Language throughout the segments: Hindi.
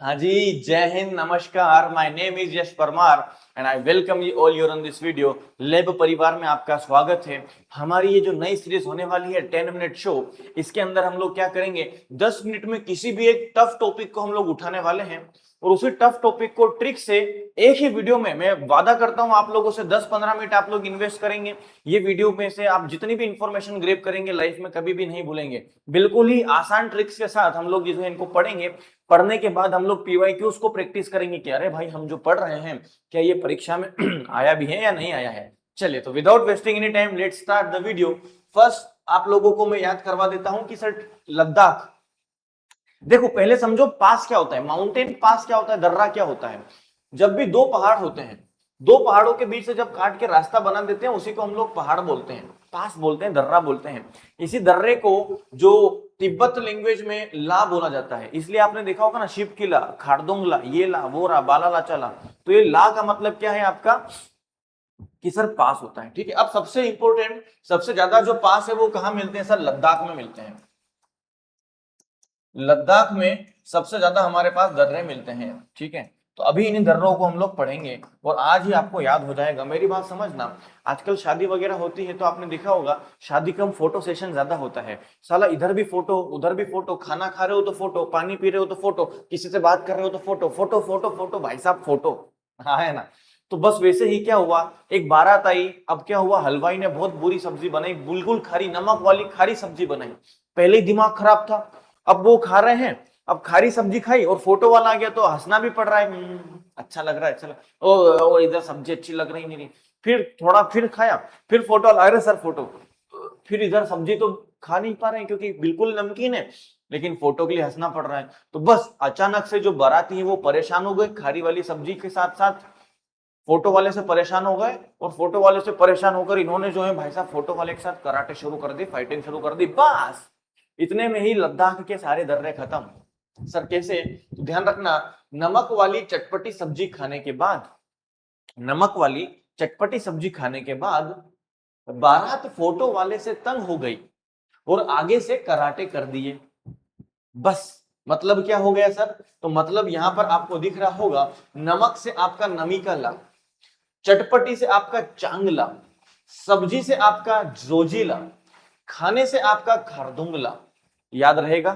हाँ जी, जय हिंद, नमस्कार। My name is Yash Parmar and I welcome you all you're on this video. Lab परिवार में आपका स्वागत है। हमारी ये जो नई सीरीज होने वाली है 10 मिनट शो, इसके अंदर हम लोग क्या करेंगे, 10 मिनट में किसी भी एक टफ टॉपिक को हम लोग उठाने वाले हैं और उसी टफ टॉपिक को ट्रिक से एक ही वीडियो में, मैं वादा करता हूं आप लोगों से 10-15 मिनट आप लोग इन्वेस्ट करेंगे। ये वीडियो में से आप जितनी भी इंफॉर्मेशन ग्रैब करेंगे लाइफ में कभी भी नहीं भूलेंगे। बिल्कुल ही आसान ट्रिक्स के साथ हम लोग जो है इनको पढ़ेंगे। पढ़ने के बाद हम लोग पीवाईक्यूज को प्रैक्टिस करेंगे कि अरे भाई हम जो पढ़ रहे हैं क्या ये परीक्षा में आया भी है या नहीं आया है। चलिए, तो without wasting any time let's start the video. First आप लोगों को मैं याद करवा देता हूं कि सर लद्दाख, देखो पहले समझो पास क्या होता है, माउंटेन पास क्या होता है, दर्रा क्या होता है। जब भी दो पहाड़ होते हैं, दो पहाड़ों के बीच से जब काट के रास्ता बना देते हैं उसी को हम लोग पहाड़ बोलते हैं, पास बोलते हैं, दर्रा बोलते हैं। इसी दर्रे को जो तिब्बत लैंग्वेज में ला बोला जाता है, इसलिए आपने देखा होगा ना, शिव किला, खारदुंग ला, ये ला, वो ला, बाला ला चला। तो ये ला का मतलब क्या है आपका कि सर पास होता है। ठीक है, अब सबसे इंपॉर्टेंट, सबसे ज्यादा जो पास है वो कहां मिलते हैं सर, लद्दाख में मिलते हैं। लद्दाख में सबसे ज्यादा हमारे पास दर्रे मिलते हैं। ठीक है, तो अभी इन दर्रों को हम लोग पढ़ेंगे और आज ही आपको याद हो जाएगा। मेरी बात समझना, आजकल शादी वगैरह होती है तो आपने देखा होगा शादी कम फोटो सेशन ज्यादा होता है। साला इधर भी फोटो, उधर भी फोटो, खाना खा रहे हो तो फोटो, पानी पी रहे हो तो फोटो, किसी से बात कर रहे हो तो फोटो, फोटो फोटो फोटो, भाई साहब फोटो। हाँ है ना। तो बस वैसे ही क्या हुआ, एक बारात आई, अब क्या हुआ, हलवाई ने बहुत बुरी सब्जी बनाई, बिल्कुल खारी, नमक वाली खारी सब्जी बनाई। पहले ही दिमाग खराब था, अब वो खा रहे हैं, अब खारी सब्जी खाई और फोटो वाला आ गया तो हंसना भी पड़ रहा है। अच्छा लग रहा है, अच्छा ओ इधर सब्जी अच्छी लग रही नहीं। फिर थोड़ा फिर खाया, फिर फोटो वाला, अरे सर फोटो। फिर इधर सब्जी तो खा नहीं पा रहे हैं क्योंकि बिल्कुल नमकीन है, लेकिन फोटो के लिए हंसना पड़ रहा है। तो बस अचानक से जो बाराती है वो परेशान हो गए, खारी वाली सब्जी के साथ साथ फोटो वाले से परेशान हो गए, और फोटो वाले से परेशान होकर इन्होंने जो है भाई साहब फोटो वाले के साथ कराटे शुरू कर दी, फाइटिंग शुरू कर दी। बस इतने में ही लद्दाख के सारे दर्रे खत्म। सर कैसे, तो ध्यान रखना, नमक वाली चटपटी सब्जी खाने के बाद, नमक वाली चटपटी सब्जी खाने के बाद बारात फोटो वाले से तंग हो गई और आगे से कराटे कर दिए। बस मतलब क्या हो गया सर, तो मतलब यहां पर आपको दिख रहा होगा, नमक से आपका नमी का ला, चटपटी से आपका चांगला, सब्जी से आपका जोजीला, खाने से आपका खारदुंगला। याद रहेगा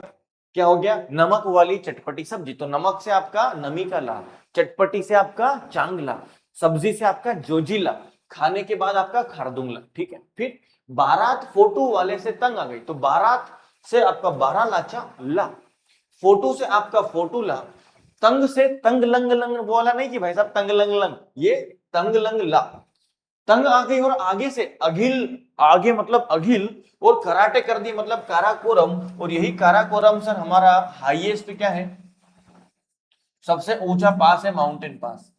क्या हो गया, नमक वाली चटपटी सब्जी, तो नमक से आपका नमी का ला, चटपटी से आपका चांगला, सब्जी से आपका जोजीला, खाने के बाद आपका खारदुंगला। ठीक है, फिर बारात फोटो वाले से तंग आ गई, तो बारात से आपका बारह लाचा ला, फोटो से आपका फोटो ला, तंग से तंग लंग लंग बोला नहीं कि भाई साहब तंग लंग लंग, ये तंग लंग ला, तंग आ गई और आगे से अघिल, आगे मतलब अघिल, और कराटे कर दी मतलब काराकोरम। और यही काराकोरम सर हमारा हाईएस्ट क्या है, सबसे ऊंचा पास है, माउंटेन पास,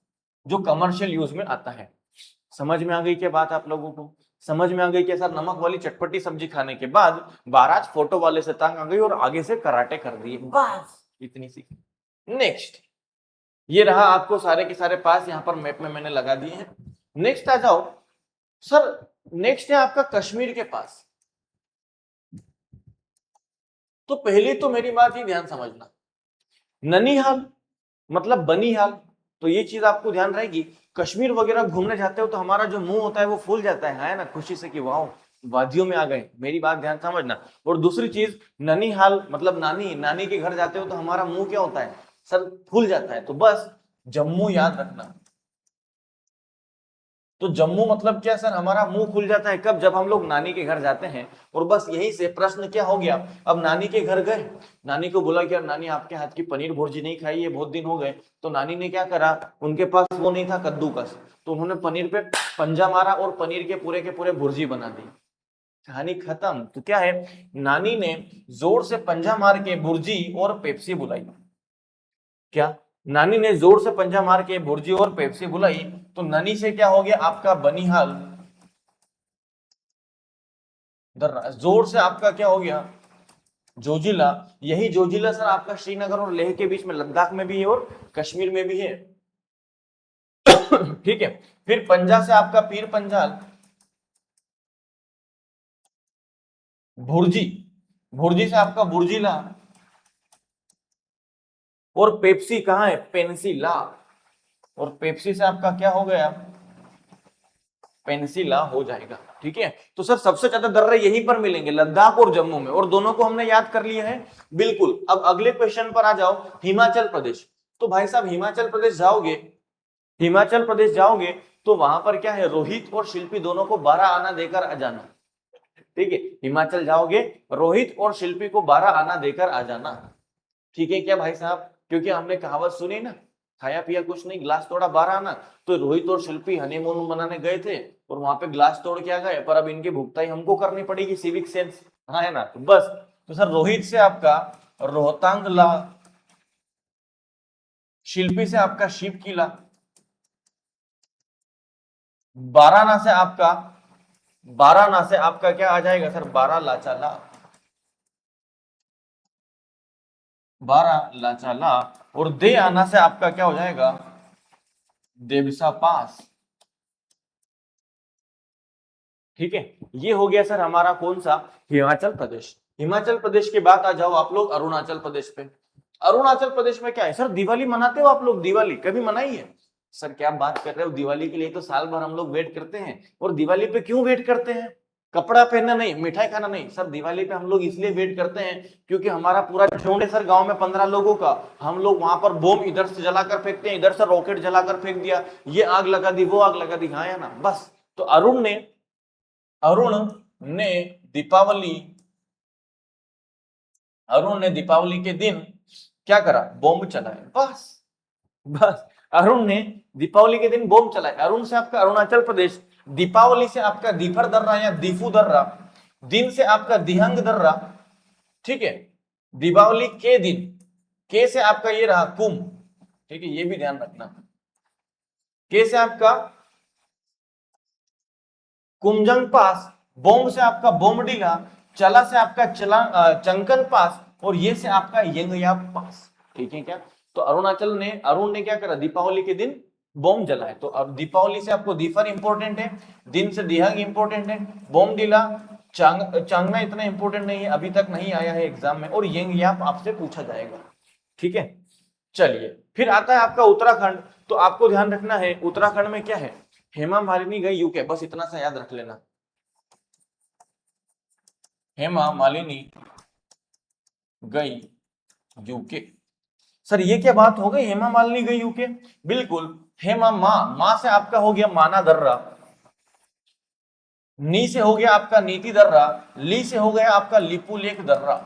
जो कमर्शियल यूज में आता है। समझ में आ गई क्या बात आप लोगों को, समझ में आ गई क्या सर, नमक वाली चटपटी सब्जी खाने के बाद बारात फोटो वाले से तंग आ गई और आगे से कराटे कर दिए, बस इतनी सी। नेक्स्ट, ये रहा आपको सारे के सारे पास, यहां पर मैप में मैंने लगा दिए हैं। नेक्स्ट आ जाओ सर, नेक्स्ट है आपका कश्मीर के पास। तो पहले तो मेरी बात ही ध्यान समझना, ननिहाल मतलब बनिहाल, तो ये चीज आपको ध्यान रहेगी। कश्मीर वगैरह घूमने जाते हो तो हमारा जो मुंह होता है वो फूल जाता है ना, खुशी से कि वाह वादियों में आ गए, मेरी बात ध्यान समझना। और दूसरी चीज, ननिहाल मतलब नानी, नानी के घर जाते हो तो हमारा मुंह क्या होता है सर, फूल जाता है। तो बस जम्मू याद रखना, तो जम्मू मतलब क्या सर, हमारा मुंह खुल जाता है कब, जब हम लोग नानी के घर जाते हैं। और बस यहीं से प्रश्न क्या हो गया, अब नानी के घर गए, नानी को बोला कि यार नानी आपके हाथ की पनीर भुर्जी नहीं खाई है बहुत दिन हो गए। तो नानी ने क्या करा, उनके पास वो नहीं था कद्दूकस, तो उन्होंने पनीर पे पंजा मारा और पनीर के पूरे भुर्जी बना दी। कहानी खत्म। तो क्या है, नानी ने जोर से पंजा मार के भुर्जी और पेप्सी बुलाई। क्या, नानी ने जोर से पंजा मार के भुर्जी और पेप्सी बुलाई, तो नानी से क्या हो गया आपका बनिहाल, जोर से आपका क्या हो गया जोजिला। यही जोजिला सर आपका श्रीनगर और लेह के बीच में, लद्दाख में भी है और कश्मीर में भी है। ठीक है, फिर पंजा से आपका पीर पंजाल, भुर्जी, भुर्जी से आपका बुर्जिला, और पेप्सी कहाँ है, पेनिनसुला, और पेप्सी से आपका क्या हो गया, पेनिनसुला हो जाएगा। ठीक है, तो सर सबसे ज्यादा दर्रे यहीं पर मिलेंगे, लद्दाख और जम्मू में, और दोनों को हमने याद कर लिया है। बिल्कुल, अब अगले क्वेश्चन पर आ जाओ, हिमाचल प्रदेश। तो भाई साहब हिमाचल प्रदेश जाओगे, हिमाचल प्रदेश जाओगे तो वहां पर क्या है, रोहित और शिल्पी दोनों को 12 आना देकर आ जाना। ठीक है, हिमाचल जाओगे, रोहित और शिल्पी को 12 आना देकर आ जाना। ठीक है क्या भाई साहब, क्योंकि हमने कहावत सुनी ना, खाया पिया कुछ नहीं, ग्लास तोड़ा 12 आना। तो रोहित और शिल्पी हनीमून मनाने गए थे और वहां पे ग्लास तोड़ के आ गए, पर अब इनकी भुगताई हमको करनी पड़ेगी, सिविक सेंस, हाँ है ना। तो बस, तो सर रोहित से आपका रोहतांग ला, शिल्पी से आपका शिव किला, 12 से आपका, 12 से आपका क्या आ जाएगा सर, 12 लाचाला, 12 लाचाला, और दे आना से आपका क्या हो जाएगा, देवसा पास। ठीक है, ये हो गया सर हमारा कौन सा, हिमाचल प्रदेश। हिमाचल प्रदेश के बाद आ जाओ आप लोग अरुणाचल प्रदेश पे। अरुणाचल प्रदेश में क्या है सर, दिवाली मनाते हो आप लोग, दिवाली कभी मनाई है? सर क्या बात कर रहे हो, दिवाली के लिए तो साल भर हम लोग वेट करते हैं। और दिवाली पे क्यों वेट करते हैं, कपड़ा पहनना नहीं, मिठाई खाना नहीं, सर दिवाली पे हम लोग इसलिए वेट करते हैं क्योंकि हमारा पूरा झुंड है सर, गांव में 15 लोगों का, हम लोग वहां पर बम इधर से जलाकर फेंकते हैं, इधर से रॉकेट जलाकर फेंक दिया, ये आग लगा दी, वो आग लगा दी, हाँ या ना। बस, तो अरुण ने दीपावली अरुण ने दीपावली के दिन क्या करा, बॉम्ब चलाए, बस। बस, अरुण ने दीपावली के दिन बॉम्ब चलाए। अरुण से आपका अरुणाचल प्रदेश, दीपावली से आपका दीफर दर्रा या दीफू दर्रा, दिन से आपका दिहंग दर्रा। ठीक है, दीपावली के दिन, के से आपका ये रहा कुंभ। ठीक है, ये भी ध्यान रखना, के से आपका कुमजंग पास, बोम से आपका बोमडीला, चला से आपका चंकन पास, और ये से आपका यंगयाप पास। ठीक है क्या, तो अरुण ने क्या करा, दीपावली के दिन बॉम्ब जलाए। तो अब दीपावली से आपको दीफर इंपॉर्टेंट है, दिन से दिहंग इंपॉर्टेंट है, बोमडीला, चांगना इतना इंपॉर्टेंट नहीं है, अभी तक नहीं आया है एग्जाम में, और यंगयाप आपसे पूछा जाएगा। ठीक है, चलिए फिर आता है आपका उत्तराखंड। तो आपको ध्यान रखना है उत्तराखंड में क्या है, हेमा मालिनी गई यूके, बस इतना सा याद रख लेना, हेमा मालिनी गई यूके। सर ये क्या बात हो गई, हेमा मालिनी गई यूके? बिल्कुल, हेमा माँ से आपका हो गया माना दर्रा, नी से हो गया आपका नीति दर्रा, ली से हो गया आपका लिपुलेख दर्रा,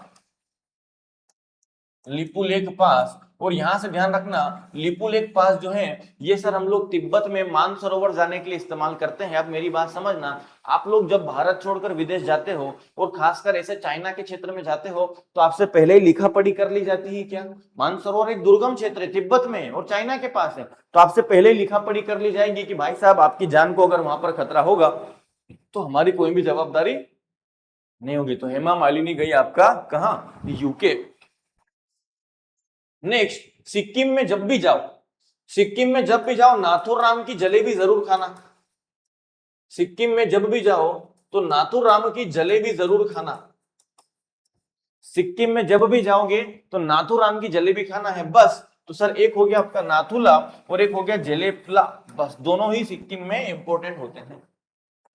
लिपुलेख पास। और यहां से ध्यान रखना, लिपुलेख पास जो है ये सर हम लोग तिब्बत में मानसरोवर जाने के लिए इस्तेमाल करते हैं। अब मेरी बात समझना, आप लोग जब भारत छोड़कर विदेश जाते हो और खासकर ऐसे चाइना के क्षेत्र में जाते हो तो आपसे पहले ही लिखा पढ़ी कर ली जाती है क्या, मानसरोवर एक दुर्गम क्षेत्र है, तिब्बत में है और चाइना के पास है, तो आपसे पहले ही लिखा पढ़ी कर ली जाएगी कि भाई साहब आपकी जान को अगर वहां पर खतरा होगा तो हमारी कोई भी जवाबदारी नहीं होगी। तो हेमा मालिनी गई आपका कहा, यूके। नेक्स्ट, सिक्किम में जब भी जाओ, सिक्किम में जब भी जाओ नाथुराम की जलेबी जरूर खाना। सिक्किम में जब भी जाओ तो नाथुराम की जलेबी जरूर खाना। सिक्किम में जब भी जाओगे तो नाथुराम की जलेबी खाना है, बस। तो सर एक हो गया आपका नाथुला और एक हो गया जलेबला, बस दोनों ही सिक्किम में इंपॉर्टेंट होते हैं।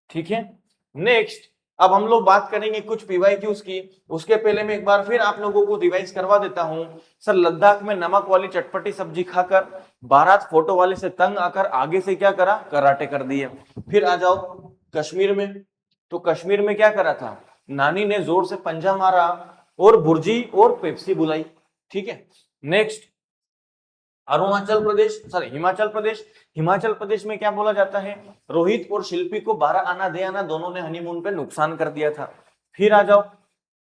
ठीक है, नेक्स्ट अब हम लोग बात करेंगे कुछ पीवाईक्यूज की। उसके पहले मैं एक बार फिर आप लोगों को रिवाइज करवा देता हूं। सर लद्दाख में नमक वाली चटपटी सब्जी खाकर बारात फोटो वाले से तंग आकर आगे से क्या करा, कराटे कर दिए। फिर आ जाओ कश्मीर में, तो कश्मीर में क्या करा था, नानी ने जोर से पंजा मारा और भुर्जी और पेप्सी बुलाई। ठीक है, नेक्स्ट अरुणाचल प्रदेश, सॉरी हिमाचल प्रदेश। हिमाचल प्रदेश में क्या बोला जाता है, रोहित और शिल्पी को 12 आना दे आना दोनों ने हनीमून पे नुकसान कर दिया था। फिर आ जाओ,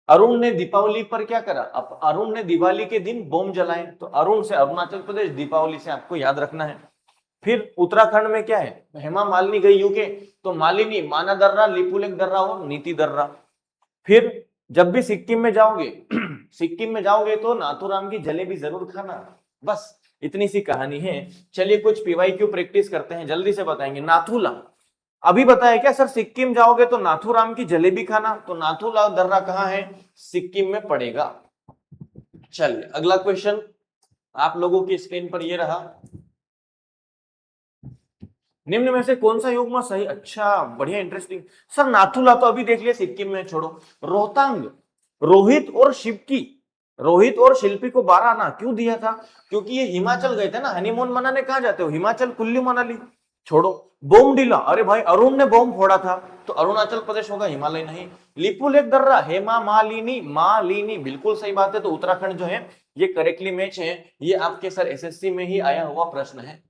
अरुण ने दीपावली पर क्या करा, अब अरुण ने दिवाली के दिन बम जलाए, तो अरुण से अरुणाचल प्रदेश, दीपावली से आपको याद रखना है। फिर उत्तराखंड में क्या है, हेमा मालिनी गई यूके, तो मालिनी माना दर्रा, लिपुलेख दर्रा और नीति दर्रा। फिर जब भी सिक्किम में जाओगे सिक्किम में जाओगे तो नाथुराम की जलेबी जरूर खाना, बस इतनी सी कहानी है। चलिए कुछ पीवाईक्यू प्रैक्टिस करते हैं, जल्दी से बताएंगे। नाथुला अभी बताया क्या सर, सिक्किम जाओगे तो नाथुराम की जलेबी खाना, तो नाथुला दर्रा कहाँ है, सिक्किम में पड़ेगा। चलिए अगला क्वेश्चन, आप लोगों की स्क्रीन पर ये रहा। निम्न में से कौन सा युग्म सही, अच्छा बढ़िया इंटरेस्टिंग। सर नाथुला तो अभी देख लिया, सिक्किम में छोड़ो। रोहतांग, रोहित और शिल्पी, रोहित और शिल्पी को 12 आना क्यों दिया था? क्योंकि ये हिमाचल गए थे ना, हनीमून मनाने कहाँ जाते हो, हिमाचल, कुल्लू मनाली। छोड़ो। बोमडीला, अरे भाई अरुण ने बॉम्ब फोड़ा था, तो अरुणाचल प्रदेश होगा, हिमालय नहीं। लिपुलेख दर्रा, हेमा मालिनी, मालिनी बिल्कुल सही बात है, तो उत्तराखंड जो है ये करेक्टली मैच है। ये आपके सर एसएससी में ही आया हुआ प्रश्न है,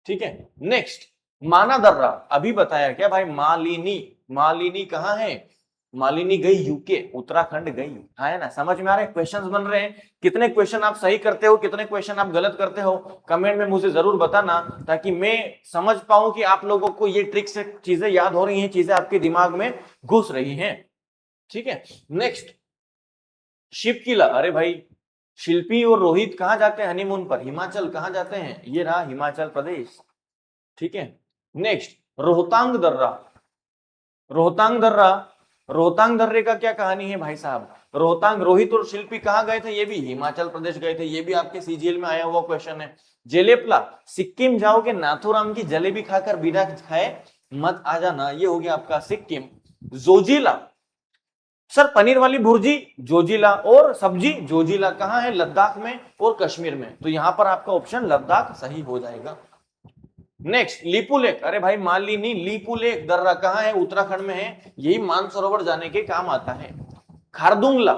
ठीक है। नेक्स्ट, माना दर्रा, अभी बताया क्या भाई, मालिनी, मालिनी कहाँ है, मालिनी गई यूके, उत्तराखंड गई, है ना, समझ में आ रहा है? क्वेश्चंस बन रहे हैं, कितने क्वेश्चन आप सही करते हो, कितने क्वेश्चन आप गलत करते हो, कमेंट में मुझे जरूर बताना, ताकि मैं समझ पाऊं कि आप लोगों को ये ट्रिक से चीजें याद हो रही हैं, चीजें आपके दिमाग में घुस रही हैं, ठीक है। नेक्स्ट, शिव किला, अरे भाई शिल्पी और रोहित कहाँ जाते हैं हनीमून पर, हिमाचल, कहाँ जाते हैं, ये रहा हिमाचल प्रदेश, ठीक है। नेक्स्ट, रोहतांग दर्रा, रोहतांग दर्रा, रोहतांग दर्रे का क्या कहानी है भाई साहब, रोहतांग, रोहित और शिल्पी कहाँ गए थे, ये भी हिमाचल प्रदेश गए थे, ये भी आपके सीजीएल में आया हुआ क्वेश्चन है। जेलेपला, सिक्किम जाओगे नाथुराम की जलेबी खाकर बिना खाए मत आ जाना, ये हो गया आपका सिक्किम। जोजिला, सर पनीर वाली भुर्जी जोजिला, और सब्जी जोजिला कहाँ है, लद्दाख में और कश्मीर में, तो यहां पर आपका ऑप्शन लद्दाख सही हो जाएगा। नेक्स्ट, लिपुलेख, अरे भाई मालिनी, लिपुलेख दर्रा कहाँ है, उत्तराखंड में है, यही मानसरोवर जाने के काम आता है। खारदुंगला,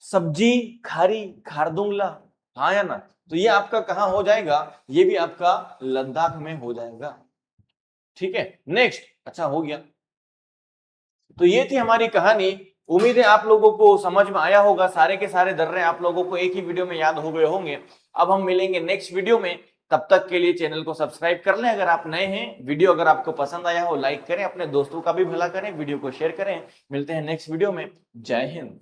सब्जी खारी, खारदुंगला, हाँ या ना, तो ये आपका कहां हो जाएगा, ये भी आपका लद्दाख में हो जाएगा, ठीक है। नेक्स्ट, अच्छा हो गया, तो ये थी हमारी कहानी। उम्मीद है आप लोगों को समझ में आया होगा, सारे के सारे दर्रे आप लोगों को एक ही वीडियो में याद हो गए होंगे। अब हम मिलेंगे नेक्स्ट वीडियो में, तब तक के लिए चैनल को सब्सक्राइब कर लें अगर आप नए हैं। वीडियो अगर आपको पसंद आया हो लाइक करें, अपने दोस्तों का भी भला करें, वीडियो को शेयर करें। मिलते हैं नेक्स्ट वीडियो में, जय हिंद।